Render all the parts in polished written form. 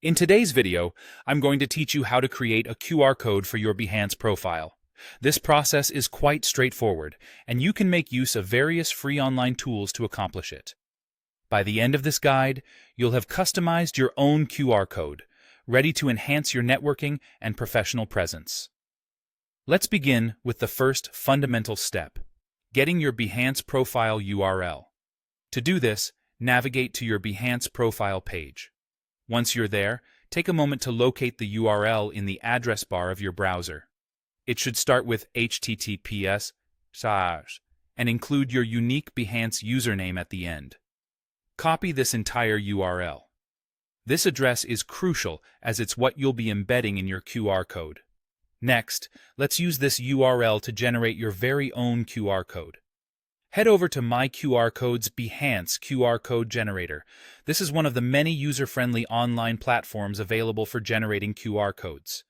In today's video, I'm going to teach you how to create a QR code for your Behance profile. This process is quite straightforward, and you can make use of various free online tools to accomplish it. By the end of this guide, you'll have customized your own QR code, ready to enhance your networking and professional presence. Let's begin with the first fundamental step, getting your Behance profile URL. To do this, navigate to your Behance profile page. Once you're there, take a moment to locate the URL in the address bar of your browser. It should start with https and include your unique Behance username at the end. Copy this entire URL. This address is crucial as it's what you'll be embedding in your QR code. Next, let's use this URL to generate your very own QR code. Head over to My QR Code's Behance QR code generator. This is one of the many user-friendly online platforms available for generating QR codes.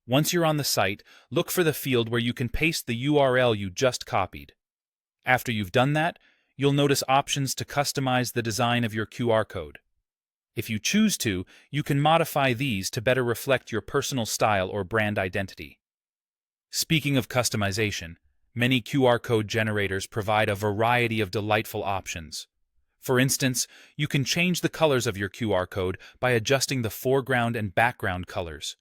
Once you're on the site, look for the field where you can paste the URL you just copied. After you've done that, you'll notice options to customize the design of your QR code. If you choose to, you can modify these to better reflect your personal style or brand identity. Speaking of customization, many QR code generators provide a variety of delightful options. For instance, you can change the colors of your QR code by adjusting the foreground and background colors.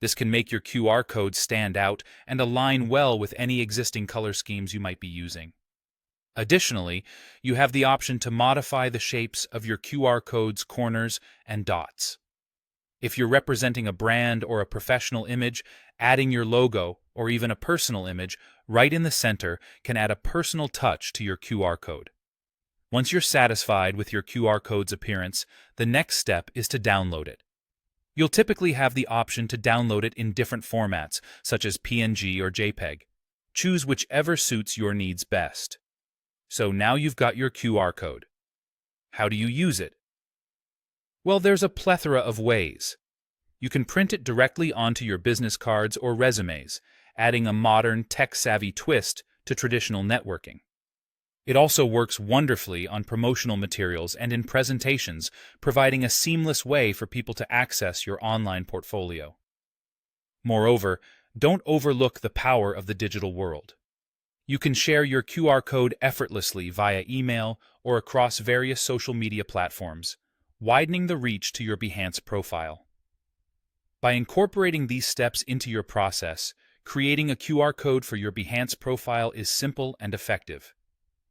This can make your QR code stand out and align well with any existing color schemes you might be using. Additionally, you have the option to modify the shapes of your QR code's corners and dots. If you're representing a brand or a professional image, adding your logo or even a personal image right in the center can add a personal touch to your QR code. Once you're satisfied with your QR code's appearance, the next step is to download it. You'll typically have the option to download it in different formats, such as PNG or JPEG. Choose whichever suits your needs best. So now you've got your QR code. How do you use it? Well, there's a plethora of ways. You can print it directly onto your business cards or resumes, adding a modern, tech-savvy twist to traditional networking. It also works wonderfully on promotional materials and in presentations, providing a seamless way for people to access your online portfolio. Moreover, don't overlook the power of the digital world. You can share your QR code effortlessly via email or across various social media platforms, widening the reach to your Behance profile. By incorporating these steps into your process, creating a QR code for your Behance profile is simple and effective.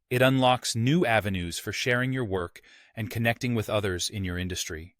It unlocks new avenues for sharing your work and connecting with others in your industry.